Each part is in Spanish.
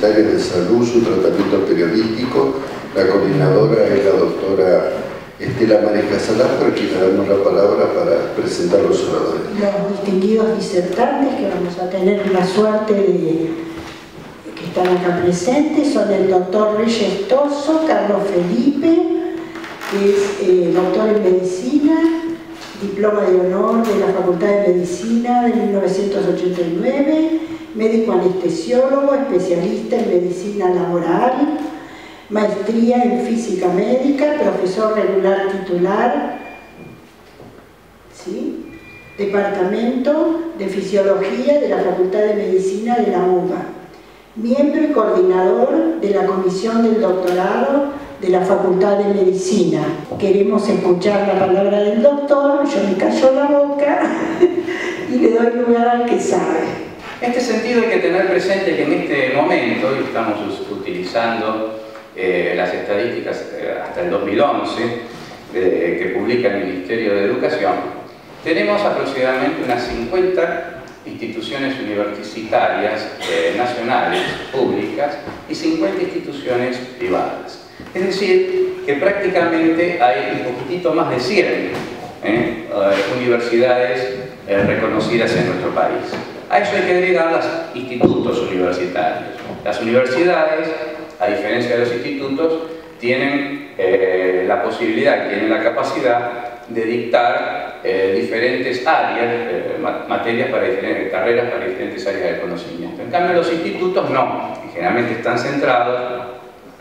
Universitaria de Salud, su tratamiento periodístico. La coordinadora es la doctora Estela María Casalán, por quien le damos la palabra para presentar los oradores. Los distinguidos disertantes que vamos a tener la suerte de que están acá presentes son el doctor Reyes Toso, Carlos Felipe, que es doctor en Medicina, diploma de honor de la Facultad de Medicina de 1989, médico anestesiólogo, especialista en medicina laboral, maestría en física médica, profesor regular titular, ¿sí? Departamento de Fisiología de la Facultad de Medicina de la UBA, miembro y coordinador de la Comisión del Doctorado de la Facultad de Medicina. Queremos escuchar la palabra del doctor, yo me callo la boca y le doy lugar al que sabe. En este sentido hay que tener presente que en este momento, y estamos utilizando las estadísticas hasta el 2011 que publica el Ministerio de Educación, tenemos aproximadamente unas 50 instituciones universitarias nacionales, públicas, y 50 instituciones privadas. Es decir, que prácticamente hay un poquitito más de 100 universidades reconocidas en nuestro país. A eso hay que agregar los institutos universitarios. Las universidades, a diferencia de los institutos, tienen la posibilidad, tienen la capacidad de dictar diferentes áreas, materias para diferentes carreras, para diferentes áreas de conocimiento. En cambio, los institutos no, generalmente están centrados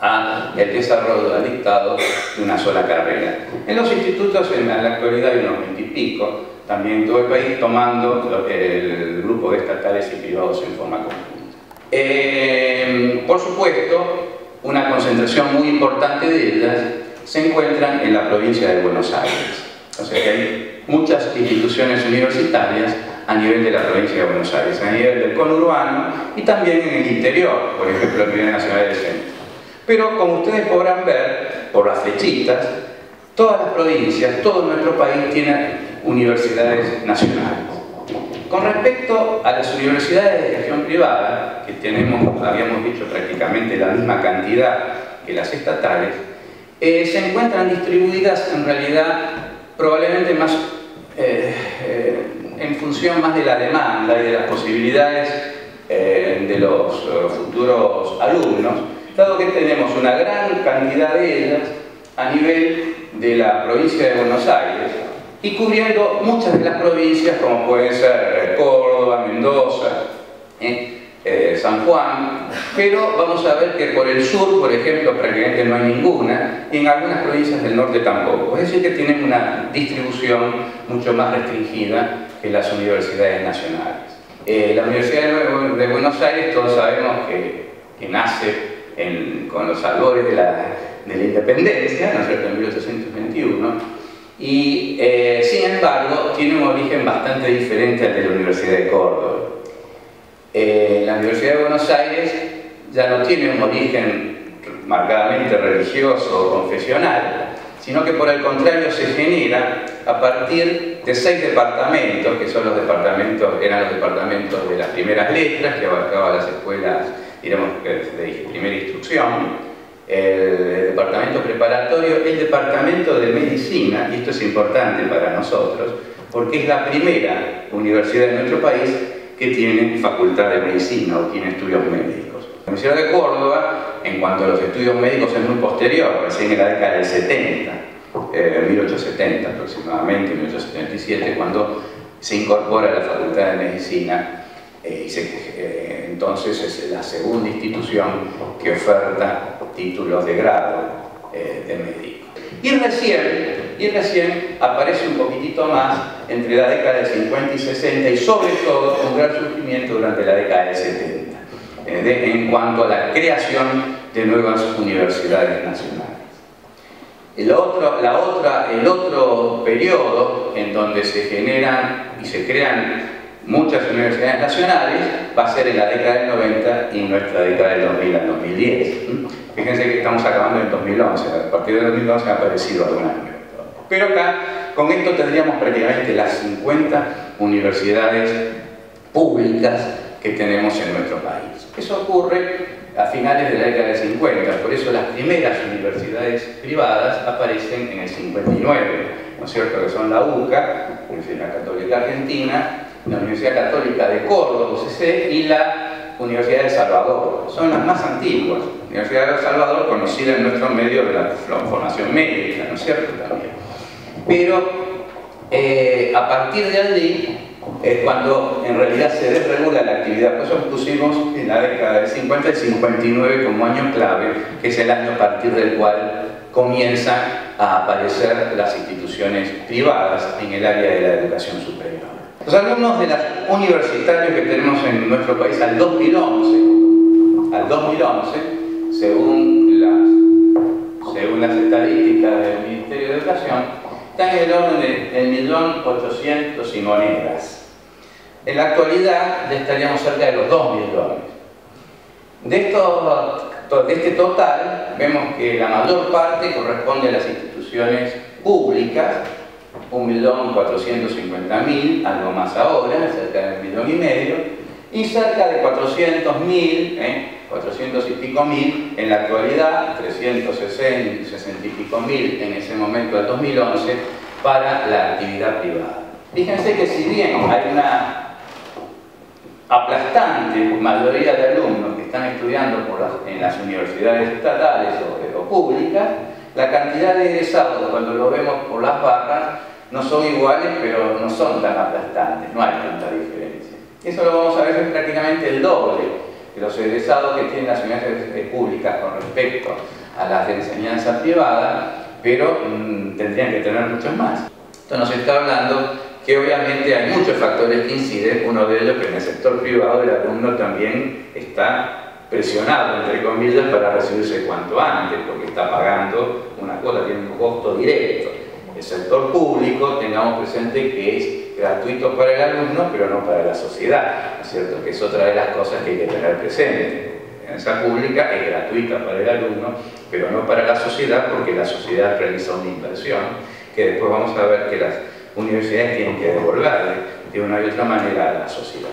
a el desarrollo del dictado de una sola carrera. En los institutos, en la actualidad, hay unos 20 y pico, también en todo el país, tomando el grupo de estatales y privados en forma conjunta. Por supuesto, una concentración muy importante de ellas se encuentran en la provincia de Buenos Aires. O sea que hay muchas instituciones universitarias a nivel de la provincia de Buenos Aires, a nivel del conurbano y también en el interior, por ejemplo, la Universidad Nacional del Centro. Pero como ustedes podrán ver, por las flechitas, todas las provincias, todo nuestro país tiene universidades nacionales. Con respecto a las universidades de gestión privada, que tenemos, habíamos dicho, prácticamente la misma cantidad que las estatales, se encuentran distribuidas en realidad probablemente más en función más de la demanda y de las posibilidades de los futuros alumnos, dado que tenemos una gran cantidad de ellas a nivel de la provincia de Buenos Aires y cubriendo muchas de las provincias como pueden ser Córdoba, Mendoza, San Juan, pero vamos a ver que por el sur, por ejemplo, prácticamente no hay ninguna, y en algunas provincias del norte tampoco. Es decir, que tienen una distribución mucho más restringida que las universidades nacionales. La Universidad de Buenos Aires, todos sabemos que nace con los albores de la independencia, ¿no es cierto?, en 1821, y sin embargo tiene un origen bastante diferente al de la Universidad de Córdoba. La Universidad de Buenos Aires ya no tiene un origen marcadamente religioso o confesional, sino que por el contrario se genera a partir de 6 departamentos, que son eran los departamentos de las primeras letras, que abarcaban las escuelas, digamos, de primera instrucción, el departamento preparatorio, el departamento de medicina, y esto es importante para nosotros, porque es la primera universidad de nuestro país que tiene facultad de medicina o tiene estudios médicos. La Universidad de Córdoba, en cuanto a los estudios médicos, es muy posterior, recién en la década del 70, 1870 aproximadamente, 1877, cuando se incorpora a la Facultad de Medicina entonces es la segunda institución que oferta títulos de grado de médico. Y recién aparece un poquitito más entre la década del 50 y 60 y sobre todo un gran surgimiento durante la década del 70 en cuanto a la creación de nuevas universidades nacionales. El otro periodo en donde se generan y se crean muchas universidades nacionales va a ser en la década del 90 y nuestra década del 2000 al 2010. Fíjense que estamos acabando en 2011, a partir del 2011 han aparecido algunas nuevas. Pero acá, con esto tendríamos prácticamente las 50 universidades públicas que tenemos en nuestro país. Eso ocurre a finales de la década del 50. Por eso las primeras universidades privadas aparecen en el 59, ¿no es cierto?, que son la UCA, Universidad Católica Argentina, la Universidad Católica de Córdoba, UCC, y la Universidad de El Salvador. Son las más antiguas. La Universidad de El Salvador, conocida en nuestro medio de la formación médica, ¿no es cierto?, también. Pero a partir de allí es cuando en realidad se desregula la actividad. Por eso pusimos en la década del 50 y 59 como año clave, que es el año a partir del cual comienzan a aparecer las instituciones privadas en el área de la educación superior. Los alumnos de las universitarios que tenemos en nuestro país al 2011, según las estadísticas del Ministerio de Educación, está en el orden de 1.800.000 y monedas. En la actualidad ya estaríamos cerca de los 2 millones. De este total, vemos que la mayor parte corresponde a las instituciones públicas, 1.450.000, algo más ahora, cerca de 1,5 millones, y cerca de 400.000, 400 y pico mil en la actualidad, 360 y pico mil en ese momento del 2011 para la actividad privada. Fíjense que si bien hay una aplastante mayoría de alumnos que están estudiando en las universidades estatales o públicas, la cantidad de egresados, cuando lo vemos por las barras, no son iguales, pero no son tan aplastantes, no hay tanta diferencia. Eso lo vamos a ver, es prácticamente el doble de los egresados que tienen las universidades públicas con respecto a las de enseñanza privada, pero tendrían que tener muchos más. Esto nos está hablando que obviamente hay muchos factores que inciden, uno de ellos que en el sector privado el alumno también está presionado, entre comillas, para recibirse cuanto antes, porque está pagando una cuota, tiene un costo directo. El sector público, tengamos presente que es gratuito para el alumno, pero no para la sociedad, ¿no es cierto?, que es otra de las cosas que hay que tener presente. La enseñanza pública es gratuita para el alumno, pero no para la sociedad, porque la sociedad realiza una inversión que después vamos a ver que las universidades tienen que devolverle de una y otra manera a la sociedad.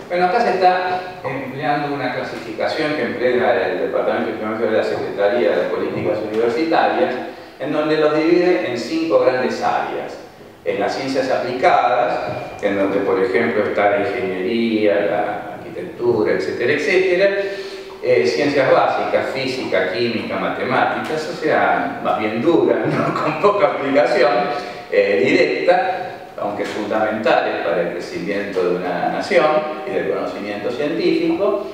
Bueno, acá se está empleando una clasificación que emplea el Departamento Económico de la Secretaría de Políticas Universitarias, en donde los divide en 5 grandes áreas. En las ciencias aplicadas, en donde por ejemplo está la ingeniería, la arquitectura, etcétera, etcétera. Ciencias básicas, física, química, matemáticas, o sea, más bien duras, ¿no?, con poca aplicación directa, aunque fundamentales para el crecimiento de una nación y del conocimiento científico.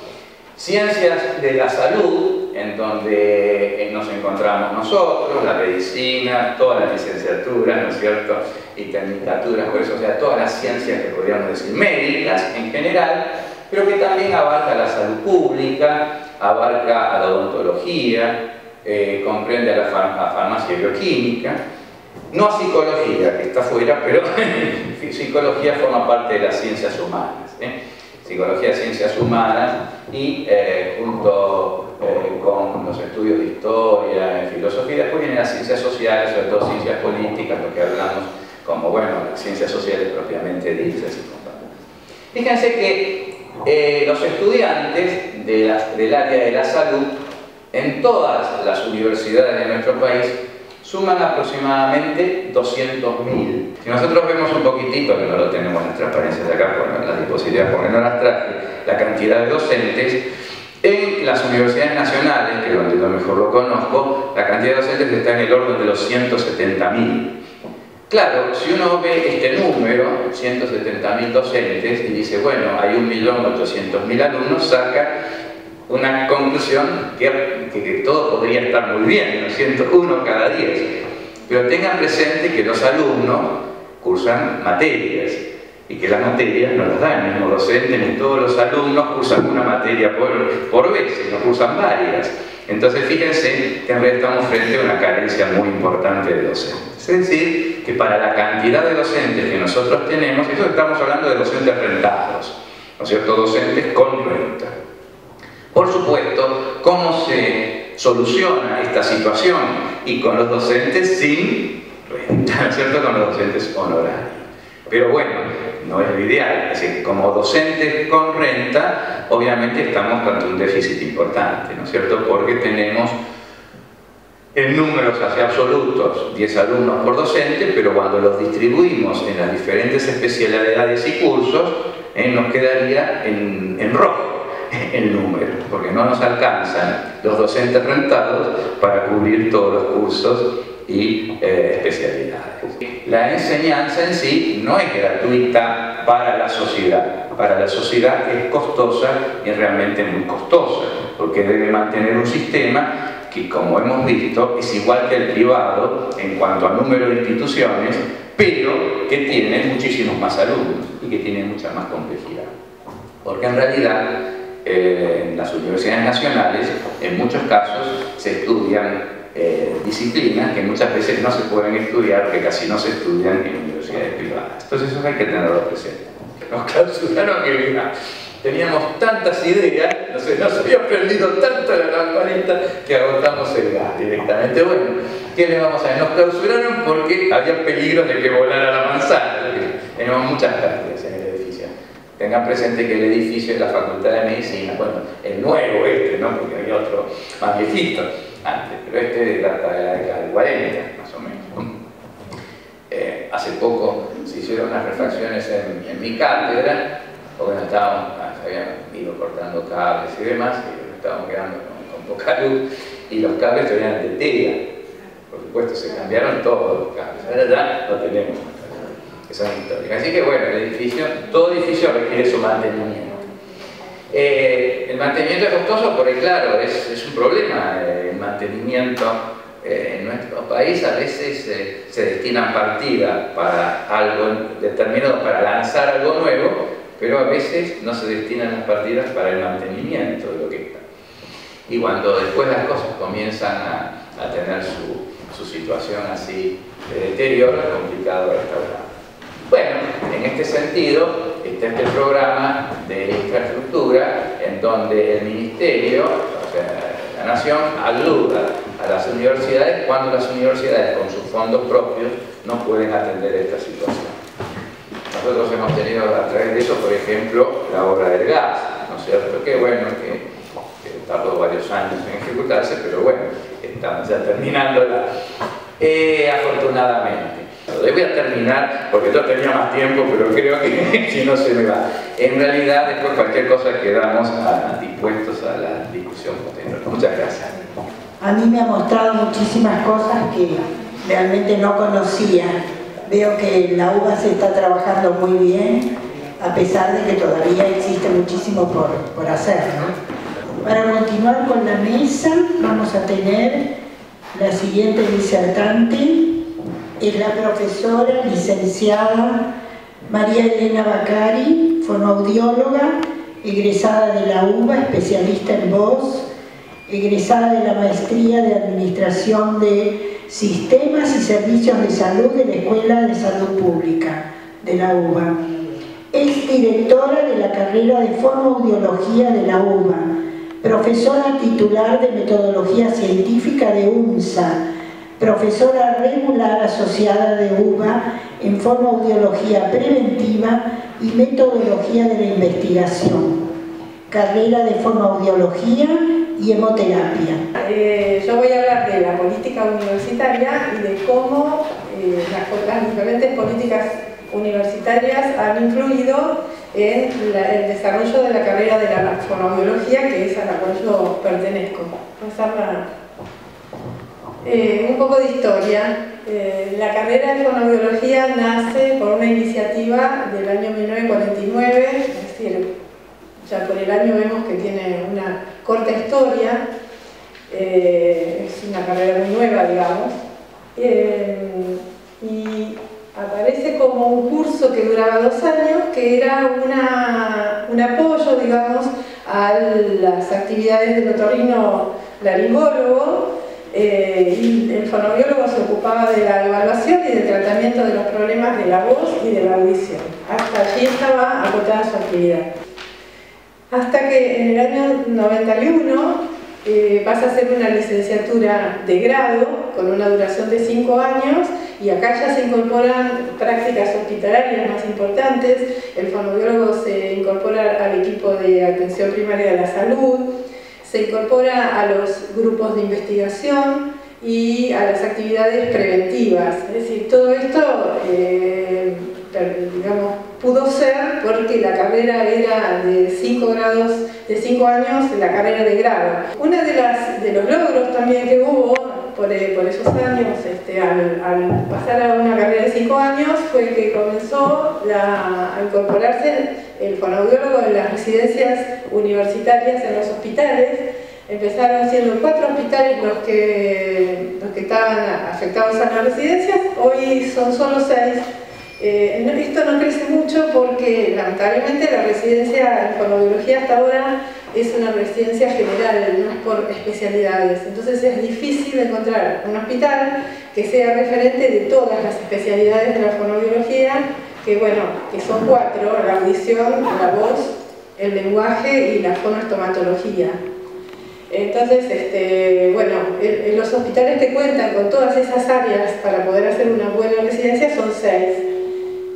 Ciencias de la salud, en donde nos encontramos nosotros, la medicina, todas las licenciaturas, ¿no es cierto?, y tecnicaturas, por eso, o sea, todas las ciencias que podríamos decir médicas en general, pero que también abarca la salud pública, abarca a la odontología, comprende a la farmacia bioquímica, no a psicología, que está fuera, pero psicología forma parte de las ciencias humanas. Psicología, ciencias humanas, y junto con los estudios de historia, filosofía, después vienen las ciencias sociales, sobre todo ciencias políticas, lo que hablamos como, bueno, las ciencias sociales propiamente dichas y compañía. Fíjense que los estudiantes del área de la salud en todas las universidades de nuestro país suman aproximadamente 200.000. Si nosotros vemos un poquitito, que no lo tenemos en las transparencias de acá por las diapositivas, porque no las traje, la cantidad de docentes, en las universidades nacionales, que es donde yo mejor lo conozco, la cantidad de docentes está en el orden de los 170.000. Claro, si uno ve este número, 170.000 docentes, y dice, bueno, hay 1.800.000 alumnos, saca una conclusión que todo podría estar muy bien, ¿no es cierto?, 1 cada 10. Pero tengan presente que los alumnos cursan materias, y que las materias no las dan el mismo docente, ni todos los alumnos cursan una materia por vez, sino cursan varias. Entonces fíjense que en realidad estamos frente a una carencia muy importante de docentes. Es decir, que para la cantidad de docentes que nosotros tenemos, eso estamos hablando de docentes rentados, ¿no es cierto?, docentes con renta. Por supuesto, ¿cómo se soluciona esta situación? Y con los docentes sin renta, ¿no es cierto?, con los docentes honorarios. Pero bueno, no es lo ideal. Es decir, como docentes con renta, obviamente estamos ante un déficit importante, ¿no es cierto? Porque tenemos en números así absolutos 10 alumnos por docente, pero cuando los distribuimos en las diferentes especialidades y cursos, nos quedaría en rojo el número, porque no nos alcanzan los docentes rentados para cubrir todos los cursos y especialidades. La enseñanza en sí no es gratuita para la sociedad. Para la sociedad es costosa y realmente muy costosa, porque debe mantener un sistema que, como hemos visto, es igual que el privado en cuanto a número de instituciones, pero que tiene muchísimos más alumnos y que tiene mucha más complejidad. Porque en realidad en las universidades nacionales, en muchos casos, se estudian disciplinas que muchas veces no se pueden estudiar, que casi no se estudian en universidades privadas. Entonces eso hay que tenerlo presente. Nos clausuraron el vida. Teníamos tantas ideas, nos había prendido tanto la lamparita que agotamos el gas directamente. Bueno, ¿qué le vamos a hacer? Nos clausuraron porque había peligro de que volara la manzana. Teníamos muchas pérdidas en el edificio. Tengan presente que el edificio de la Facultad de Medicina, bueno, el nuevo ¿no? Porque había otro más viejito antes, pero data de la década del 40, más o menos. Hace poco se hicieron unas refacciones en mi cátedra, porque nos se habían ido cortando cables y demás, y nos estábamos quedando con poca luz, y los cables eran de tela. Por supuesto, se cambiaron todos los cables, ahora ya no tenemos esa historia. Así que bueno, todo edificio requiere su mantenimiento. El mantenimiento es costoso porque, claro, es un problema. El mantenimiento en nuestro país a veces se destinan partidas para algo determinado, para lanzar algo nuevo, pero a veces no se destinan las partidas para el mantenimiento de lo que está. Y cuando después las cosas comienzan a tener su situación así de deterioro, es complicado restaurar. Bueno, en este sentido está este programa de infraestructura en donde el Ministerio, o sea, la Nación, ayuda a las universidades cuando las universidades con sus fondos propios no pueden atender esta situación. Nosotros hemos tenido a través de eso, por ejemplo, la obra del gas, ¿no es cierto? Que bueno, que tardó varios años en ejecutarse, pero bueno, estamos ya terminándola, afortunadamente. Le voy a terminar porque yo tenía más tiempo, pero creo que si no se me va. En realidad, después cualquier cosa quedamos dispuestos a la discusión posterior. Muchas gracias. A mí me ha mostrado muchísimas cosas que realmente no conocía. Veo que en la UBA se está trabajando muy bien, a pesar de que todavía existe muchísimo por hacer, ¿no? Para continuar con la mesa, vamos a tener la siguiente disertante. Es la profesora licenciada María Elena Bacari, fonoaudióloga, egresada de la UBA, especialista en voz, egresada de la Maestría de Administración de Sistemas y Servicios de Salud de la Escuela de Salud Pública de la UBA. Es directora de la carrera de fonoaudiología de la UBA, profesora titular de Metodología Científica de UNSA, profesora regular asociada de UBA en fonoaudiología preventiva y metodología de la investigación, carrera de fonoaudiología y hemoterapia. Yo voy a hablar de la política universitaria y de cómo las diferentes políticas universitarias han influido en el desarrollo de la carrera de la fonoaudiología, que es a la cual yo pertenezco. Un poco de historia. La carrera de fonoaudiología nace por una iniciativa del año 1949, es decir, ya por el año vemos que tiene una corta historia, es una carrera muy nueva, digamos, y aparece como un curso que duraba 2 años, que era un apoyo, digamos, a las actividades del otorrino laringólogo, y el fonoaudiólogo se ocupaba de la evaluación y del tratamiento de los problemas de la voz y de la audición. Hasta allí estaba acotada su actividad. Hasta que en el año 91 pasa a ser una licenciatura de grado con una duración de 5 años y acá ya se incorporan prácticas hospitalarias más importantes. El fonoaudiólogo se incorpora al equipo de atención primaria de la salud, se incorpora a los grupos de investigación y a las actividades preventivas. Es decir, todo esto digamos, pudo ser porque la carrera era de 5 grados, de 5 años, la carrera de grado. Uno de los logros también que hubo por esos años, al pasar a una carrera de 5 años, fue que comenzó a incorporarse el fonoaudiólogo en las residencias universitarias en los hospitales. Empezaron siendo 4 hospitales los que estaban afectados a las residencias, hoy son solo 6. Esto no crece mucho porque lamentablemente la residencia en fonoaudiología hasta ahora es una residencia general, no es por especialidades. Entonces es difícil encontrar un hospital que sea referente de todas las especialidades de la fonoaudiología, que son 4, la audición, la voz, el lenguaje y la fonoestomatología. Entonces, en los hospitales que cuentan con todas esas áreas para poder hacer una buena residencia son 6.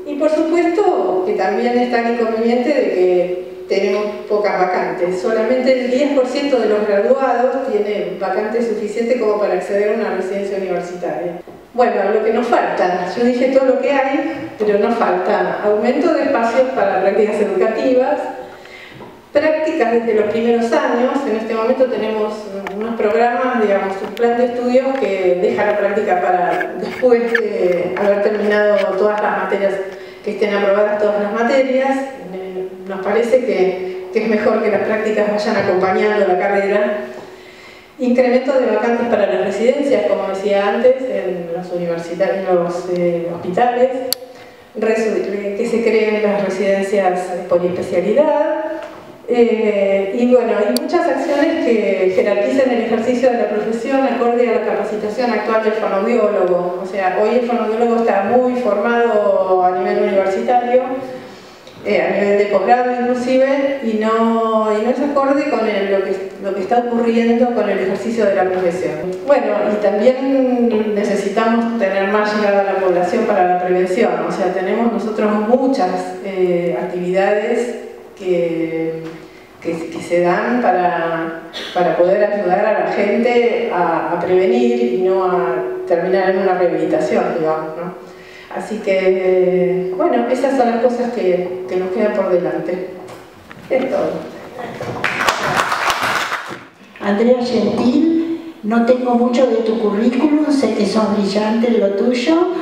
Y por supuesto que también está el inconveniente de que tenemos pocas vacantes. Solamente el 10% de los graduados tiene vacantes suficientes como para acceder a una residencia universitaria. Bueno, lo que nos falta, yo dije todo lo que hay, pero nos falta aumento de espacios para prácticas educativas, prácticas desde los primeros años. En este momento tenemos unos programas, digamos, un plan de estudios que deja la práctica para después de haber terminado todas las materias, que estén aprobadas todas las materias. Nos parece que es mejor que las prácticas vayan acompañando la carrera. Incremento de vacantes para las residencias, como decía antes, en los hospitales, que se creen las residencias por especialidad. Y bueno, hay muchas acciones que jerarquizan el ejercicio de la profesión acorde a la capacitación actual del fonoaudiólogo. O sea, hoy el fonoaudiólogo está muy formado a nivel universitario, a nivel de posgrado inclusive, y no es acorde con lo que está ocurriendo con el ejercicio de la profesión. Bueno, y también necesitamos tener más llegada a la población para la prevención. O sea, tenemos nosotros muchas actividades que se dan para poder ayudar a la gente a prevenir y no a terminar en una rehabilitación, digamos, ¿no? Así que, bueno, esas son las cosas que nos quedan por delante. Es todo. Andrea Gentil, no tengo mucho de tu currículum, sé que sos brillante en lo tuyo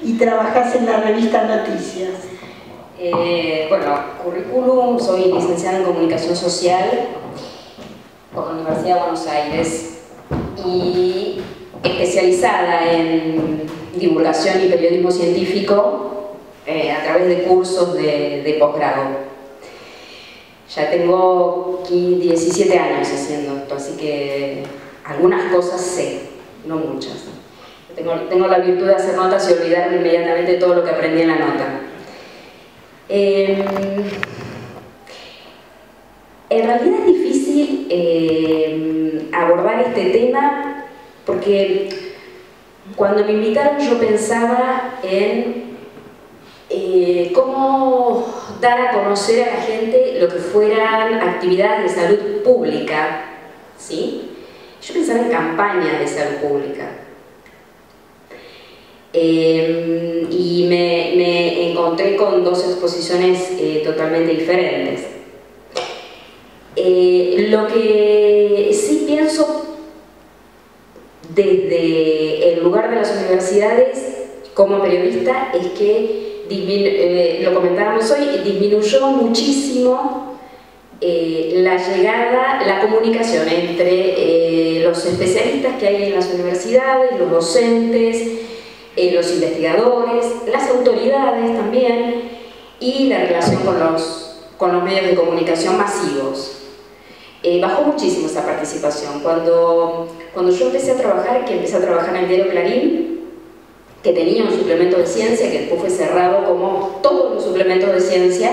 y trabajás en la revista Noticias. Bueno, currículum, soy licenciada en Comunicación Social por la Universidad de Buenos Aires y especializada en divulgación y periodismo científico a través de cursos de posgrado. Ya tengo aquí 17 años haciendo esto, así que algunas cosas sé, no muchas. Tengo la virtud de hacer notas y olvidarme inmediatamente todo lo que aprendí en la nota. En realidad es difícil abordar este tema porque cuando me invitaron yo pensaba en cómo dar a conocer a la gente lo que fueran actividades de salud pública, ¿sí? Yo pensaba en campañas de salud pública. Y me encontré con 2 exposiciones totalmente diferentes. Lo que sí pienso desde el lugar de las universidades como periodista es que, lo comentábamos hoy, disminuyó muchísimo la comunicación entre los especialistas que hay en las universidades, los docentes, los investigadores, las autoridades también, y la relación con los medios de comunicación masivos. Bajó muchísimo esa participación. Cuando yo empecé a trabajar en el diario Clarín, que tenía un suplemento de ciencia, que después fue cerrado como todos los suplementos de ciencia,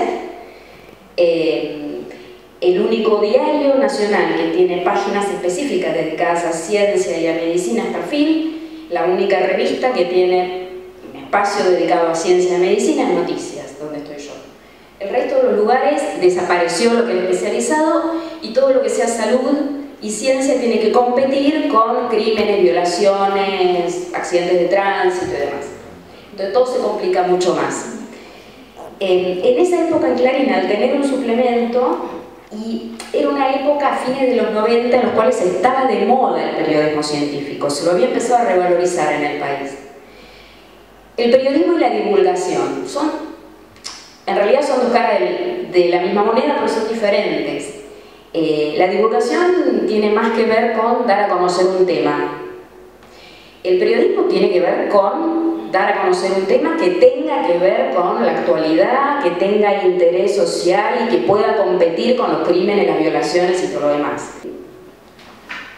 el único diario nacional que tiene páginas específicas dedicadas a ciencia y a medicina hasta el fin, la única revista que tiene espacio dedicado a ciencia y medicina es Noticias, donde estoy yo. El resto de los lugares desapareció lo que es especializado y todo lo que sea salud y ciencia tiene que competir con crímenes, violaciones, accidentes de tránsito y demás. Entonces todo se complica mucho más. En esa época en Clarín, al tener un suplemento, y era una época a fines de los 90 en los cuales estaba de moda el periodismo científico, se lo había empezado a revalorizar en el país. El periodismo y la divulgación en realidad son dos caras de la misma moneda, pero son diferentes. La divulgación tiene más que ver con dar a conocer un tema. El periodismo tiene que ver con dar a conocer un tema que tenga que ver con la actualidad, que tenga interés social y que pueda competir con los crímenes, las violaciones y todo lo demás.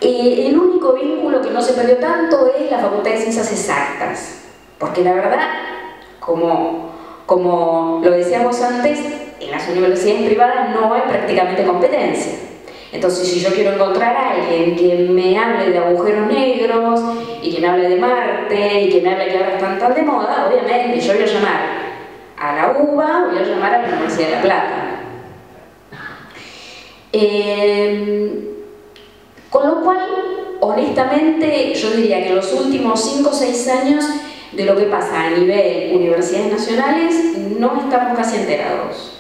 El único vínculo que no se perdió tanto es la Facultad de Ciencias Exactas, porque la verdad, como lo decíamos antes, en las universidades privadas no hay prácticamente competencia. Entonces, si yo quiero encontrar a alguien que me hable de agujeros negros y que me hable de Marte y que me hable que ahora están tan de moda, obviamente yo voy a llamar a la UBA, voy a llamar a la Universidad de La Plata. Con lo cual, honestamente, yo diría que en los últimos 5 o 6 años de lo que pasa a nivel universidades nacionales no estamos casi enterados.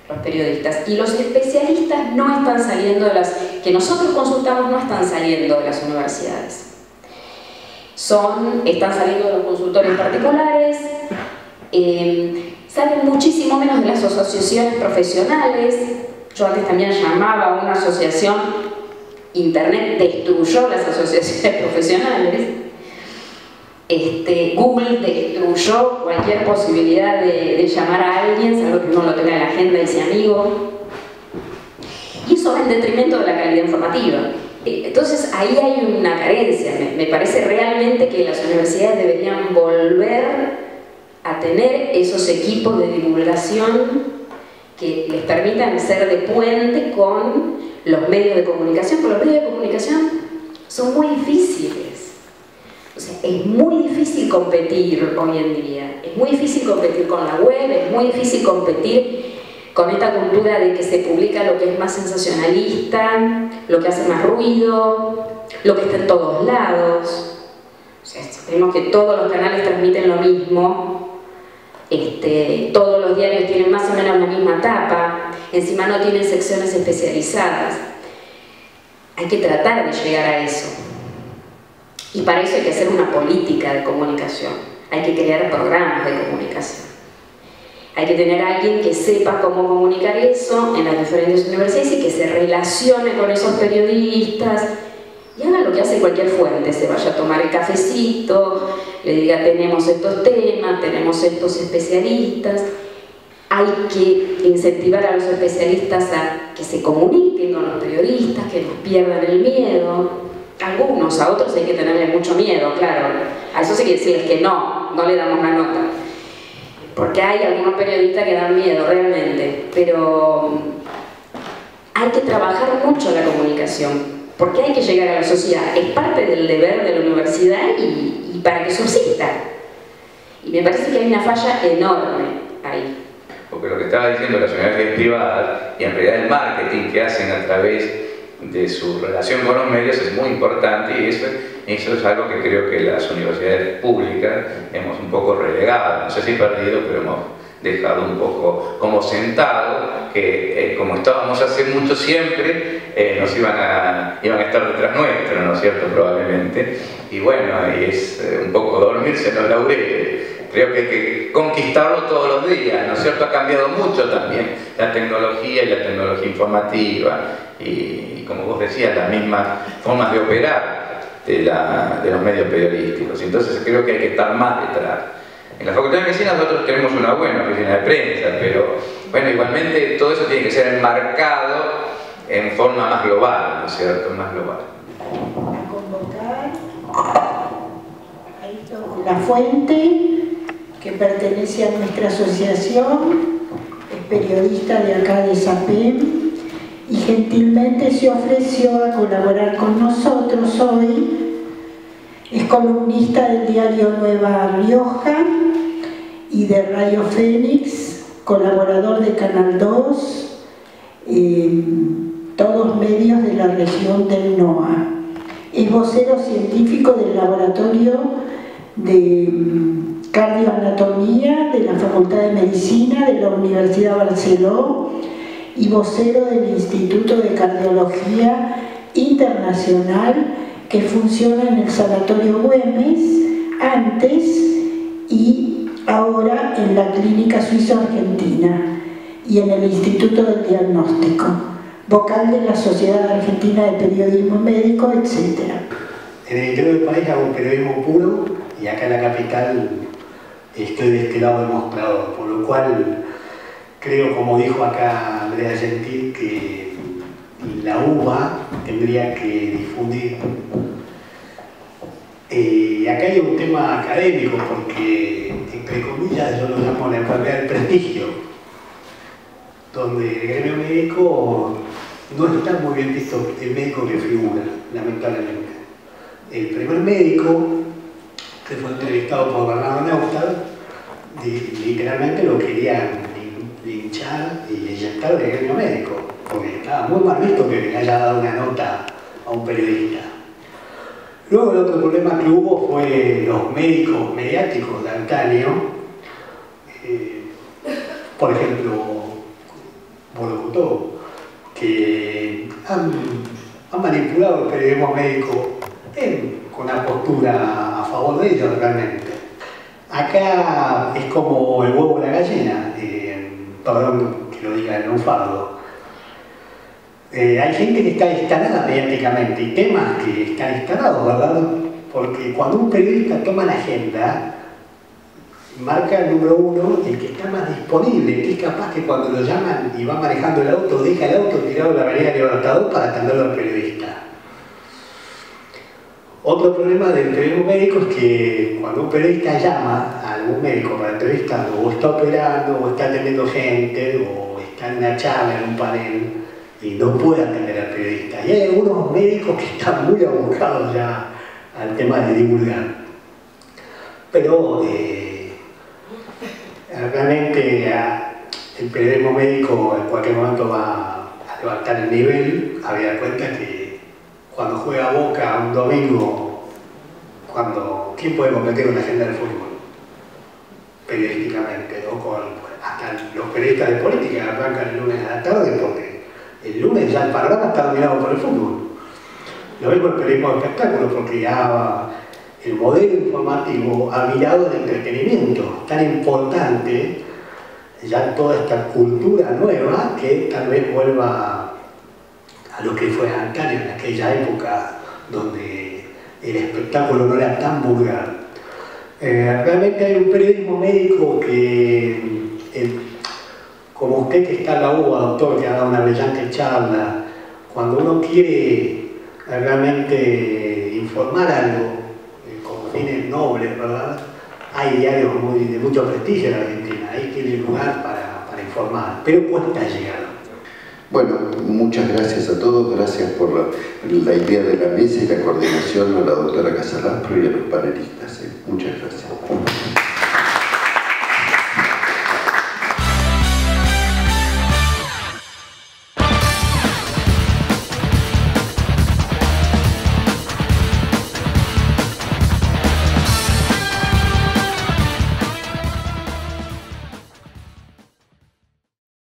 Los periodistas y los especialistas no están saliendo de las que nosotros consultamos, no están saliendo de las universidades, están saliendo de los consultorios particulares, salen muchísimo menos de las asociaciones profesionales. Yo antes también llamaba a una asociación, internet destruyó las asociaciones profesionales. Google destruyó cualquier posibilidad de llamar a alguien, salvo que uno lo tenga en la agenda y sea amigo. Y eso va en detrimento de la calidad informativa. Entonces ahí hay una carencia. Me parece realmente que las universidades deberían volver a tener esos equipos de divulgación que les permitan ser de puente con los medios de comunicación, porque los medios de comunicación son muy difíciles. O sea, es muy difícil competir hoy en día, es muy difícil competir con la web, es muy difícil competir con esta cultura de que se publica lo que es más sensacionalista, lo que hace más ruido, lo que está en todos lados. O sea, vemos que todos los canales transmiten lo mismo, todos los diarios tienen más o menos la misma tapa, encima no tienen secciones especializadas. Hay que tratar de llegar a eso. Y para eso hay que hacer una política de comunicación, hay que crear programas de comunicación. Hay que tener a alguien que sepa cómo comunicar eso en las diferentes universidades y que se relacione con esos periodistas y haga lo que hace cualquier fuente, se vaya a tomar el cafecito, le diga tenemos estos temas, tenemos estos especialistas. Hay que incentivar a los especialistas a que se comuniquen con los periodistas, que no pierdan el miedo. Algunos, a otros hay que tenerle mucho miedo, claro. A eso sí que decirles que no le damos la nota. Porque hay algunos periodistas que dan miedo, realmente. Pero hay que trabajar mucho la comunicación, porque hay que llegar a la sociedad. Es parte del deber de la universidad y para que subsista. Y me parece que hay una falla enorme ahí. Porque lo que estaba diciendo las universidades privadas, y en realidad el marketing que hacen a través de su relación con los medios es muy importante, y eso es algo que creo que las universidades públicas hemos un poco relegado, no sé si perdido, pero hemos dejado un poco como sentado, que como estábamos hace mucho siempre, nos iban a estar detrás nuestro, ¿no es cierto? Probablemente. Y bueno, ahí es un poco dormirse en los laureles. Creo que hay que conquistarlo todos los días, ¿no es cierto? Ha cambiado mucho también la tecnología y la tecnología informativa y como vos decías, las mismas formas de operar de los medios periodísticos. Entonces creo que hay que estar más detrás. En la Facultad de Medicina nosotros tenemos una buena oficina de prensa, pero bueno, igualmente todo eso tiene que ser enmarcado en forma más global, ¿no es cierto? Más global. Convocar a La Fuente, que pertenece a nuestra asociación, es periodista de acá de SAPEM y gentilmente se ofreció a colaborar con nosotros hoy. Es columnista del diario Nueva Rioja y de Radio Fénix, colaborador de Canal 2, todos medios de la región del NOA. Es vocero científico del Laboratorio de Cardioanatomía de la Facultad de Medicina de la Universidad Barceló y vocero del Instituto de Cardiología Internacional que funciona en el Sanatorio Güemes, antes y ahora en la Clínica Suizo-Argentina y en el Instituto del Diagnóstico, vocal de la Sociedad Argentina de Periodismo Médico, etc. En el interior del país hago periodismo puro y acá en la capital estoy de este lado del mostrador, por lo cual creo, como dijo acá Andrea Gentil, que la UBA tendría que difundir. Acá hay un tema académico porque, entre comillas, yo lo llamo la enfermedad del prestigio, donde el gremio médico no está muy bien visto el médico que figura, lamentablemente. El primer médico que fue entrevistado por Bernardo Neustadt, literalmente lo querían linchar y eyectar del gremio médico, porque estaba muy mal visto que le haya dado una nota a un periodista. Luego el otro problema que hubo fue los médicos mediáticos de antaño, por ejemplo, Bolocotó, que han manipulado el periodismo médico con una postura a favor de ellos realmente. Acá es como el huevo y la gallina, perdón que lo diga en un fardo. Hay gente que está instalada mediáticamente y temas que están instalados, ¿verdad? Porque cuando un periodista toma la agenda, marca el número uno, el que está más disponible, que es capaz que cuando lo llaman y va manejando el auto, deja el auto tirado en la avenida Libertador para atenderlo al periodista. Otro problema del periodismo médico es que cuando un periodista llama a algún médico para entrevistarlo, o está operando, o está atendiendo gente, o está en una charla, en un panel, y no puede atender al periodista. Y hay algunos médicos que están muy abocados ya al tema de divulgar. Pero realmente el periodismo médico en cualquier momento va a levantar el nivel. Había cuenta que cuando juega Boca un domingo, ¿quién puede competir con la agenda del fútbol? Periodísticamente, ¿no? Hasta los periodistas de política arrancan el lunes a la tarde porque el lunes ya el panorama está dominado por el fútbol. Lo mismo el periodismo de espectáculos, porque ya el modelo informativo ha mirado el entretenimiento tan importante, ya toda esta cultura nueva que tal vez vuelva a lo que fue antaño, en aquella época donde el espectáculo no era tan vulgar. Realmente hay un periodismo médico que, como usted que está en la UBA, doctor, que ha dado una brillante charla, cuando uno quiere realmente informar algo con fines nobles, ¿verdad? Hay diarios de mucho prestigio en Argentina, ahí tiene lugar para informar, pero cuesta llegar. Bueno, muchas gracias a todos, gracias por la idea de la mesa y la coordinación a la doctora Casalaspro y a los panelistas. Muchas gracias.